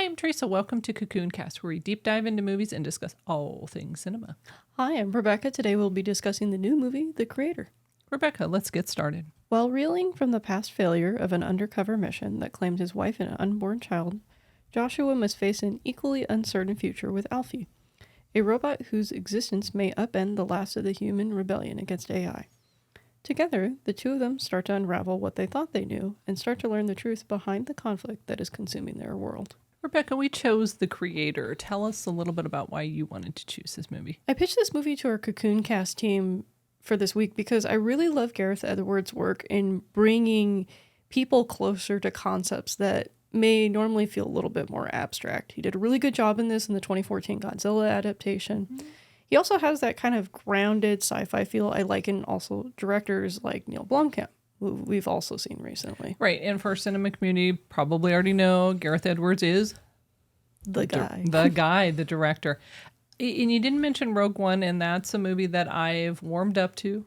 I'm Teresa. Welcome to Cocoon Cast, where we deep dive into movies and discuss all things cinema. Hi, I'm Rebecca. Today we'll be discussing the new movie, The Creator. Rebecca, let's get started. While reeling from the past failure of an undercover mission that claimed his wife and an unborn child, Joshua must face an equally uncertain future with Alfie, a robot whose existence may upend the last of the human rebellion against AI. Together, the two of them start to unravel what they thought they knew and start to learn the truth behind the conflict that is consuming their world. Rebecca, we chose The Creator. Tell us a little bit about why you wanted to choose this movie. I pitched this movie to our Cocoon Cast team for this week because I really love Gareth Edwards' work in bringing people closer to concepts that may normally feel a little bit more abstract. He did a really good job in this in the 2014 Godzilla adaptation. Mm-hmm. He also has that kind of grounded sci-fi feel I like in also directors like Neil Blomkamp, who we've also seen recently. Right, and for cinema community, probably already know Gareth Edwards is the guy. The director. And you didn't mention Rogue One, and that's a movie that I've warmed up to,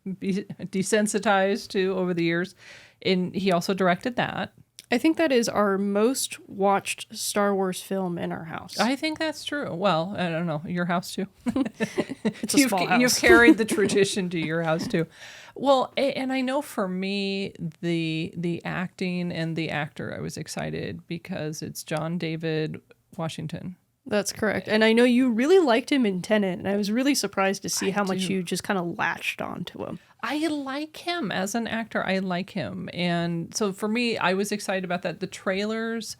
desensitized to over the years. And he also directed that. I think that is our most watched Star Wars film in our house. I think that's true. Well, I don't know. Your house too? It's a small house. You've carried the tradition to your house too. Well, and I know for me, the acting and the actor, I was excited because it's John David Washington. That's correct. And I know you really liked him in Tenet, and I was really surprised to see how much you just kind of latched onto him. I like him as an actor. I like him. And so for me, I was excited about that. The trailers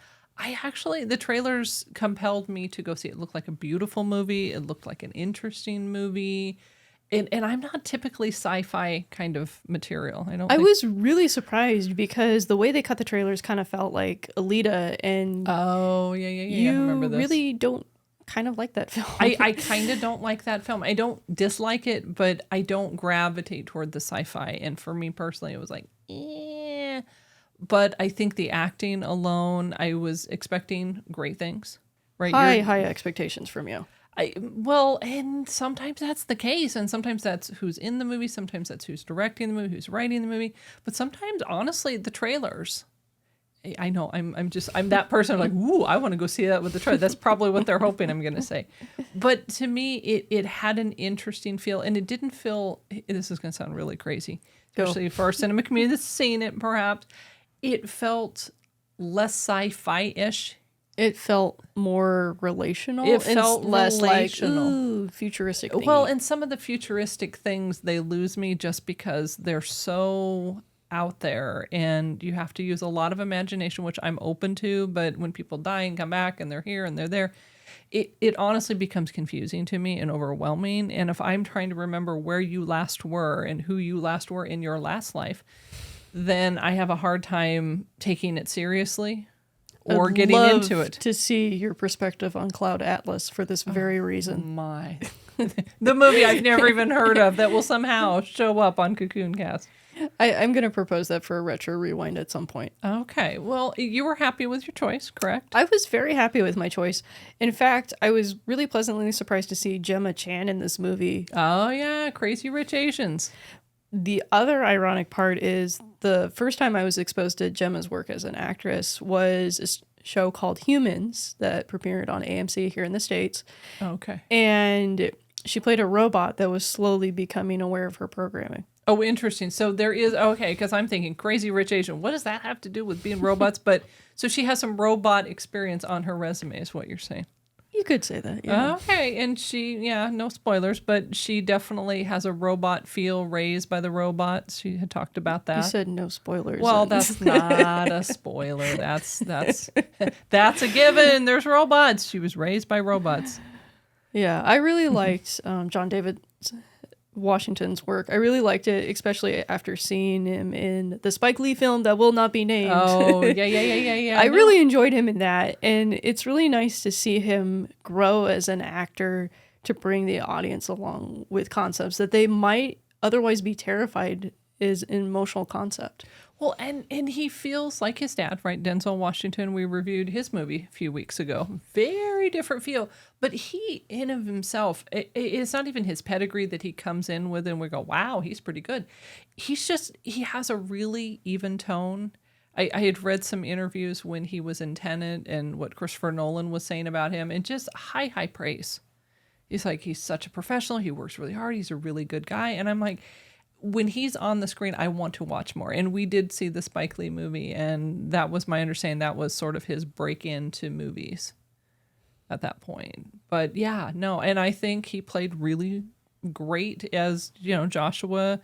compelled me to go see it. It looked like a beautiful movie. It looked like an interesting movie. And I'm not typically sci-fi kind of material. I was really surprised because the way they cut the trailers kind of felt like Alita, and oh yeah. You I remember this. Really don't kind of like that film. I kind of don't like that film. I don't dislike it, but I don't gravitate toward the sci-fi. And for me personally, it was like, eh. But I think the acting alone, I was expecting great things. Right? High expectations from you. And sometimes that's the case, and sometimes that's who's in the movie, sometimes that's who's directing the movie, who's writing the movie, but sometimes, honestly, the trailers, I know, I'm that person like, ooh, I want to go see that with the trailer. That's probably what they're hoping I'm going to say. But to me, it had an interesting feel, and it didn't feel, this is going to sound really crazy, especially for our cinema community that's seen it, perhaps, it felt less sci-fi-ish. It felt more relational. It felt less relational. Like, ooh, futuristic thingy. Well, and some of the futuristic things, they lose me just because they're so out there and you have to use a lot of imagination, which I'm open to. But when people die and come back and they're here and they're there, it honestly becomes confusing to me and overwhelming. And if I'm trying to remember where you last were and who you last were in your last life, then I have a hard time taking it seriously. Or I'd getting love into it. To see your perspective on Cloud Atlas for this very reason. My. The movie I've never even heard of that will somehow show up on Cocoon Cast. I'm going to propose that for a retro rewind at some point. Okay. Well, you were happy with your choice, correct? I was very happy with my choice. In fact, I was really pleasantly surprised to see Gemma Chan in this movie. Oh, yeah. Crazy Rich Asians. The other ironic part is the first time I was exposed to Gemma's work as an actress was a show called Humans that premiered on AMC here in the States. Okay. And she played a robot that was slowly becoming aware of her programming. Oh, interesting. So there is, okay, because I'm thinking Crazy Rich Asian. What does that have to do with being robots? But so she has some robot experience on her resume is what you're saying. You could say that, yeah. Okay, and she, no spoilers, but she definitely has a robot feel raised by the robots. She had talked about that. You said no spoilers. Well, that's not a spoiler. That's a given. There's robots. She was raised by robots. Yeah, I really liked John David Washington's work. I really liked it, especially after seeing him in the Spike Lee film that will not be named. Oh, yeah. I really enjoyed him in that, and it's really nice to see him grow as an actor to bring the audience along with concepts that they might otherwise be terrified is an emotional concept. Well, and he feels like his dad, right? Denzel Washington, we reviewed his movie a few weeks ago. Very different feel. But he, in of himself, it's not even his pedigree that he comes in with and we go, wow, he's pretty good. He has a really even tone. I had read some interviews when he was in Tenet and what Christopher Nolan was saying about him, and just high praise. He's like, he's such a professional. He works really hard. He's a really good guy. And I'm like, when he's on the screen, I want to watch more. And we did see the Spike Lee movie, and that was my understanding. That was sort of his break into movies at that point. But yeah, no. And I think he played really great as, Joshua,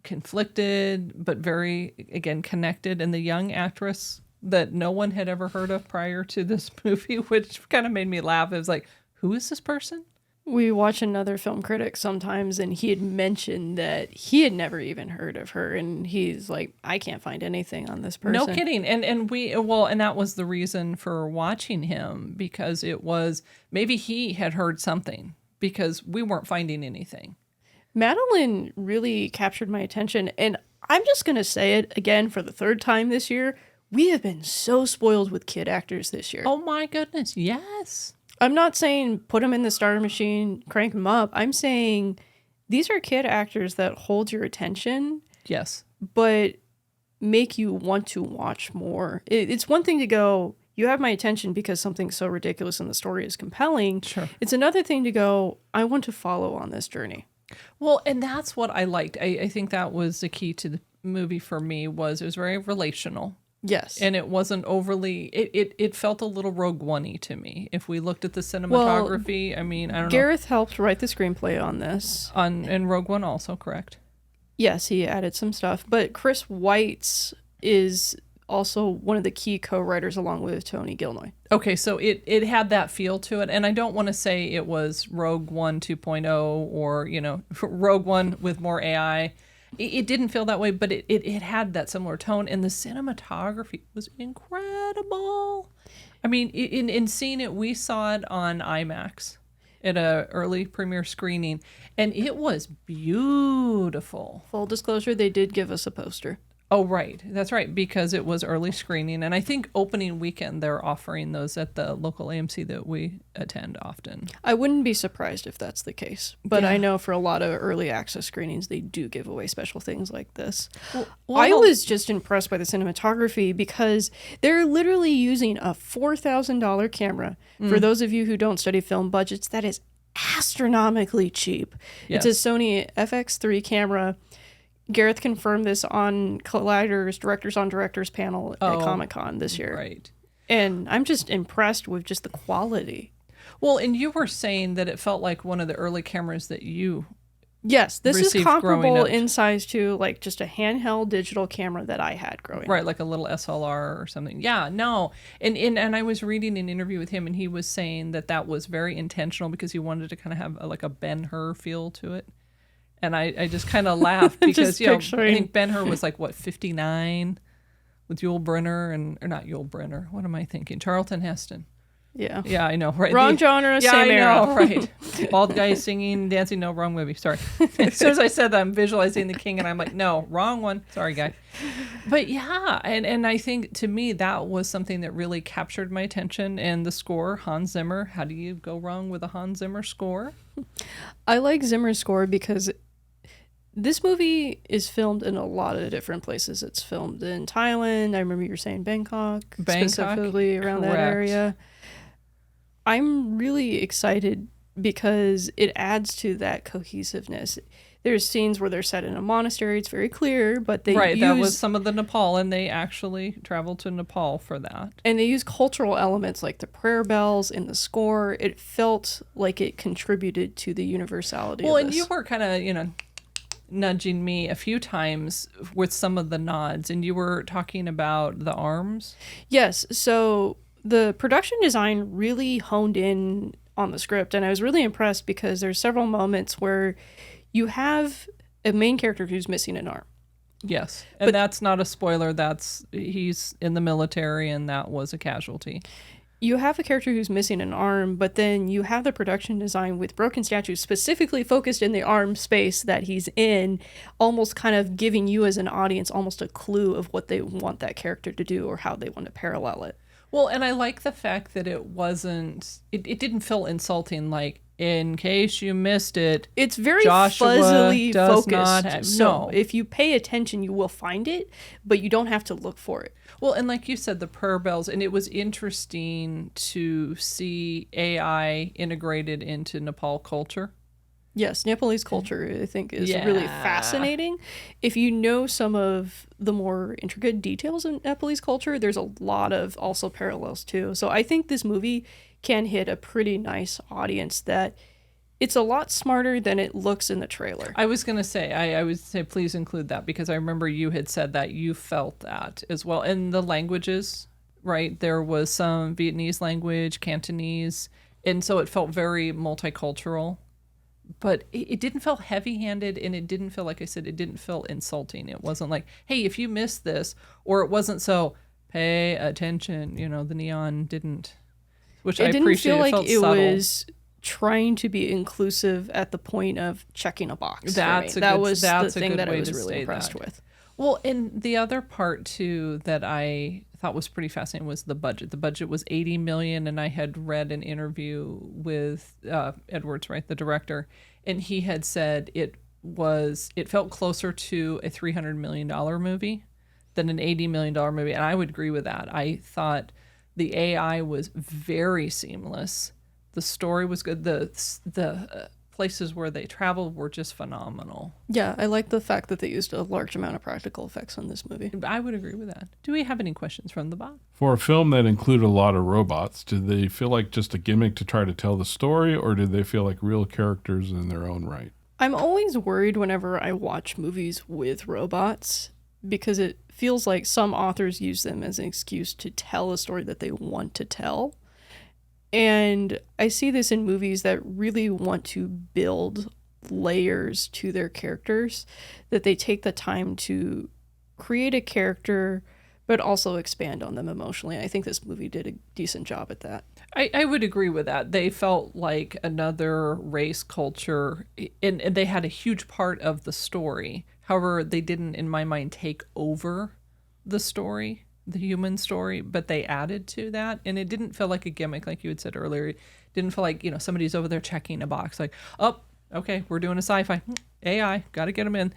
conflicted, but very, again, connected. And the young actress that no one had ever heard of prior to this movie, which kind of made me laugh. It was like, who is this person? We watch another film critic sometimes, and he had mentioned that he had never even heard of her, and he's like, I can't find anything on this person. No kidding. And that was the reason for watching him, because it was maybe he had heard something, because we weren't finding anything. Madeline really captured my attention, and I'm just going to say it again for the third time this year. We have been so spoiled with kid actors this year. Oh my goodness, yes. I'm not saying put them in the starter machine, crank them up. I'm saying these are kid actors that hold your attention. Yes. But make you want to watch more. It's one thing to go, you have my attention because something's so ridiculous and the story is compelling. Sure. It's another thing to go, I want to follow on this journey. Well, and that's what I liked. I think that was the key to the movie for me, was it was very relational. Yes. And it wasn't overly, it felt a little Rogue One-y to me. If we looked at the cinematography, I don't know. Gareth helped write the screenplay on this. And Rogue One also, correct? Yes, he added some stuff. But Chris Weitz is also one of the key co-writers along with Tony Gilroy. Okay, so it had that feel to it. And I don't want to say it was Rogue One 2.0 or, Rogue One with more AI. It didn't feel that way, but it had that similar tone, and the cinematography was incredible. I mean, in seeing it, we saw it on IMAX at a early premiere screening, and it was beautiful. Full disclosure, they did give us a poster. Oh, right. That's right, because it was early screening. And I think opening weekend, they're offering those at the local AMC that we attend often. I wouldn't be surprised if that's the case. But Yeah. I know for a lot of early access screenings, they do give away special things like this. Well, I was just impressed by the cinematography because they're literally using a $4,000 camera. For those of you who don't study film budgets, that is astronomically cheap. Yes. It's a Sony FX3 camera. Gareth confirmed this on Collider's Directors on Directors panel at Comic-Con this year. Right. And I'm just impressed with just the quality. Well, and you were saying that it felt like one of the early cameras that you... Yes, this is received growing comparable up. in size to like just a handheld digital camera that I had growing up. Right, like a little SLR or something. Yeah, no. And I was reading an interview with him, and he was saying that was very intentional because he wanted to kind of have like a Ben-Hur feel to it. And I just kind of laughed because, I think Ben-Hur was like, 59 with Yul Brynner or not Yul Brynner. What am I thinking? Charlton Heston. Yeah. Yeah, I know, right? Wrong genre, yeah, same I era. know, right. Bald guy singing, dancing, no, wrong movie. Sorry. As soon as I said that, I'm visualizing the king, and I'm like, no, wrong one. Sorry, guy. But yeah, and I think to me that was something that really captured my attention. And the score, Hans Zimmer. How do you go wrong with a Hans Zimmer score? I like Zimmer's score because this movie is filmed in a lot of different places. It's filmed in Thailand. I remember you were saying Bangkok. Specifically around that area. I'm really excited because it adds to that cohesiveness. There's scenes where they're set in a monastery. It's very clear, but that was some of the Nepal, and they actually traveled to Nepal for that. And they use cultural elements like the prayer bells in the score. It felt like it contributed to the universality of this. And you were kind of, nudging me a few times with some of the nods, and you were talking about the arms. Yes, so the production design really honed in on the script, and I was really impressed because there's several moments where you have a main character who's missing an arm. Yes, and that's not a spoiler. He's in the military, and that was a casualty. You have a character who's missing an arm, but then you have the production design with broken statues specifically focused in the arm space that he's in, almost kind of giving you as an audience almost a clue of what they want that character to do or how they want to parallel it. Well, and I like the fact that it didn't feel insulting, like in case you missed it, It's very Joshua fuzzily does focused. not have, so no. if you pay attention, you will find it, but you don't have to look for it. Well, and like you said, the prayer bells, and it was interesting to see AI integrated into Nepal culture. Yes, Nepalese culture, I think, is really Yeah. fascinating. If you know some of the more intricate details in Nepalese culture, there's a lot of also parallels too. So I think this movie can hit a pretty nice audience that it's a lot smarter than it looks in the trailer. I was going to say, I would say please include that because I remember you had said that you felt that as well. And the languages, right? There was some Vietnamese language, Cantonese, and so it felt very multicultural. But it didn't feel heavy-handed, and it didn't feel, like I said, it didn't feel insulting. It wasn't like, hey, if you missed this, or it wasn't so, pay attention. You know, the neon didn't, which I It didn't appreciate. feel like felt it subtle. was trying to be inclusive at the point of checking a box. That's for a me. That good- was that's the a thing good that I way was to really say impressed that. with. Well, and the other part too that I thought was pretty fascinating was the budget. The budget was 80 million, and I had read an interview with Edwards, right, the director, and he had said it felt closer to a $300 million movie than an $80 million movie, and I would agree with that. I thought the AI was very seamless. The story was good. The places where they traveled were just phenomenal. Yeah, I like the fact that they used a large amount of practical effects on this movie. I would agree with that. Do we have any questions from the box? For a film that included a lot of robots, did they feel like just a gimmick to try to tell the story, or did they feel like real characters in their own right? I'm always worried whenever I watch movies with robots because it feels like some authors use them as an excuse to tell a story that they want to tell. And I see this in movies that really want to build layers to their characters, that they take the time to create a character, but also expand on them emotionally. I think this movie did a decent job at that. I would agree with that. They felt like another race culture, and they had a huge part of the story. However, they didn't, in my mind, take over the story, the human story, but they added to that. And it didn't feel like a gimmick, like you had said earlier. It didn't feel like, somebody's over there checking a box, like, oh, okay, we're doing a sci-fi. AI, got to get them in.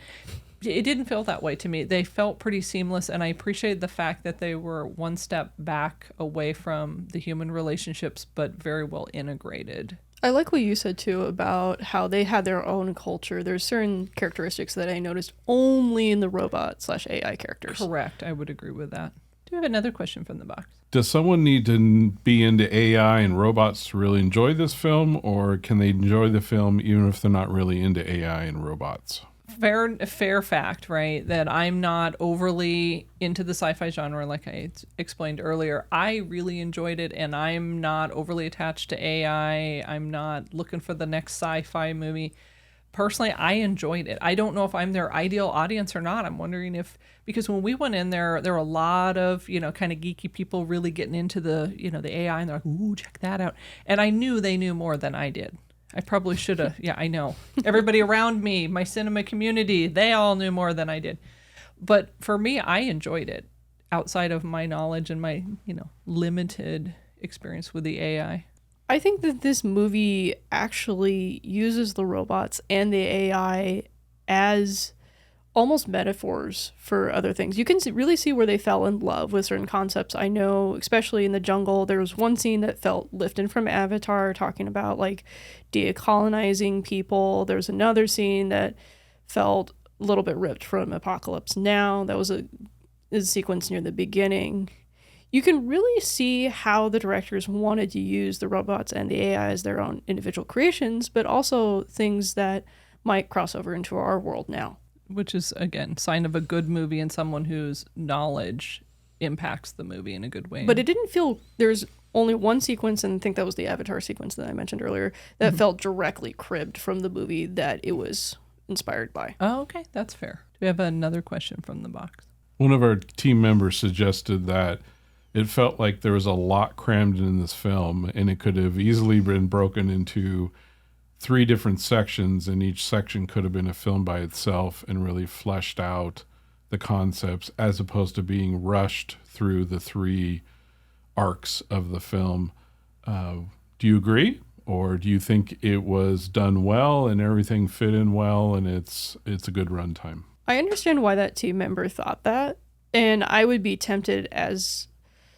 It didn't feel that way to me. They felt pretty seamless, and I appreciated the fact that they were one step back away from the human relationships, but very well integrated. I like what you said too about how they had their own culture. There's certain characteristics that I noticed only in the robot/AI characters. Correct. I would agree with that. Do we have another question from the box? Does someone need to be into AI and robots to really enjoy this film, or can they enjoy the film even if they're not really into AI and robots? Fair fact, right? That I'm not overly into the sci-fi genre, like I explained earlier. I really enjoyed it, and I'm not overly attached to AI. I'm not looking for the next sci-fi movie. Personally, I enjoyed it. I don't know if I'm their ideal audience or not. I'm wondering if, because when we went in there were a lot of, kind of geeky people really getting into the, the AI, and they're like, ooh, check that out. And I knew they knew more than I did. I probably should have. Yeah, I know. Everybody around me, my cinema community, they all knew more than I did. But for me, I enjoyed it outside of my knowledge and my, limited experience with the AI. I think that this movie actually uses the robots and the AI as almost metaphors for other things. You can really see where they fell in love with certain concepts. I know, especially in the jungle, there was one scene that felt lifted from Avatar, talking about like decolonizing people. There's another scene that felt a little bit ripped from Apocalypse Now. That was a sequence near the beginning. You can really see how the directors wanted to use the robots and the AI as their own individual creations, but also things that might cross over into our world now. Which is, again, sign of a good movie and someone whose knowledge impacts the movie in a good way. But it didn't feel, there's only one sequence, and I think that was the Avatar sequence that I mentioned earlier, that felt directly cribbed from the movie that it was inspired by. Oh, okay. That's fair. Do we have another question from the box? One of our team members suggested that it felt like there was a lot crammed in this film, and it could have easily been broken into 3 different sections, and each section could have been a film by itself and really fleshed out the concepts as opposed to being rushed through the 3 arcs of the film. Do you agree? Or do you think it was done well and everything fit in well and it's a good runtime? I understand why that team member thought that, and I would be tempted as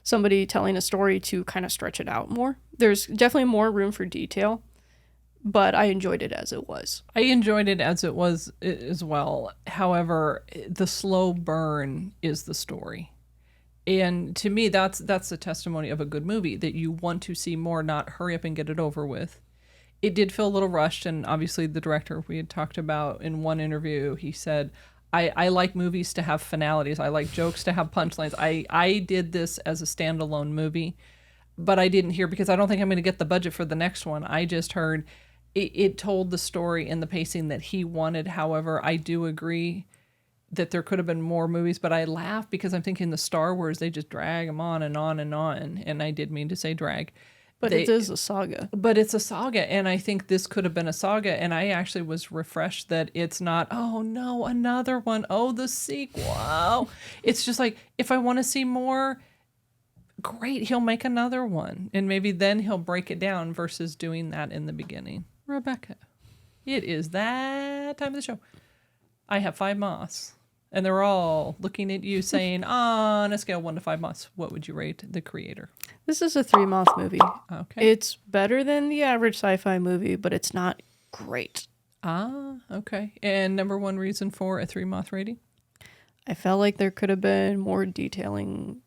somebody telling a story to kind of stretch it out more. There's definitely more room for detail, but I enjoyed it as it was. I enjoyed it as it was as well. However, the slow burn is the story. And to me, that's the testimony of a good movie, that you want to see more, not hurry up and get it over with. It did feel a little rushed, and obviously the director we had talked about in one interview, he said, I like movies to have finalities. I like jokes to have punchlines. I did this as a standalone movie, but I didn't hear, because I don't think I'm going to get the budget for the next one. I just heard it told the story and the pacing that he wanted. However, I do agree that there could have been more movies, but I laugh because I'm thinking the Star Wars, they just drag them on and on and on. And I did mean to say drag. But it is a saga. But it's a saga, and I think this could have been a saga, and I actually was refreshed that it's not, oh no, another one, oh, the sequel. It's just like, if I want to see more, great, he'll make another one, and maybe then he'll break it down versus doing that in the beginning. Rebecca, it is that time of the show. I have 5 moths, and they're all looking at you saying, on a scale of 1 to 5 moths, what would you rate The Creator? This is a 3 moth movie. Okay. It's better than the average sci-fi movie, but it's not great. Ah, okay. And number 1 reason for a 3 moth rating? I felt like there could have been more detailing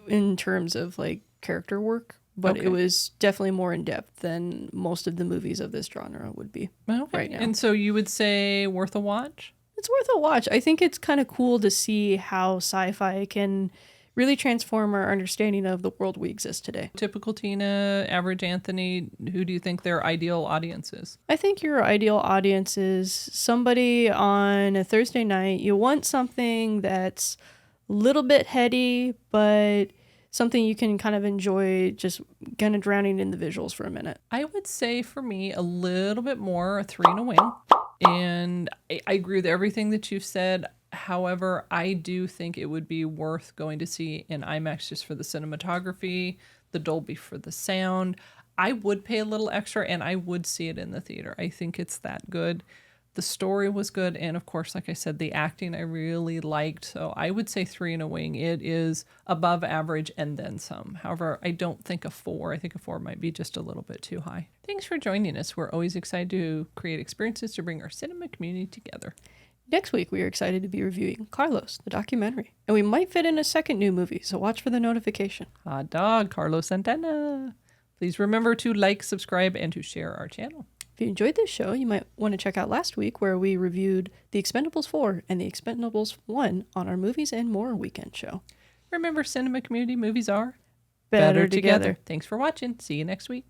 in terms of like character work, but Okay. it was definitely more in depth than most of the movies of this genre would be. Okay. Right now. And so you would say worth a watch? It's worth a watch. I think it's kind of cool to see how sci-fi can really transform our understanding of the world we exist today. Typical Tina, average Anthony, who do you think their ideal audience is? I think your ideal audience is somebody on a Thursday night. You want something that's a little bit heady, but something you can kind of enjoy, just kind of drowning in the visuals for a minute. I would say for me a little bit more, a 3 and a wing. And I agree with everything that you've said. However, I do think it would be worth going to see in IMAX just for the cinematography, the Dolby for the sound. I would pay a little extra, and I would see it in the theater. I think it's that good. The story was good, and of course, like I said, the acting I really liked. So I would say 3 and a wing. It is above average and then some. However, I don't think a 4. I think a 4 might be just a little bit too high. Thanks for joining us. We're always excited to create experiences to bring our cinema community together. Next week, we are excited to be reviewing Carlos, the documentary. And we might fit in a second new movie, so watch for the notification. Hot dog, Carlos Santana. Please remember to like, subscribe, and to share our channel. If you enjoyed this show, you might want to check out last week where we reviewed The Expendables 4 and The Expendables 1 on our Movies and More weekend show. Remember, cinema community movies are Better together. Thanks for watching. See you next week.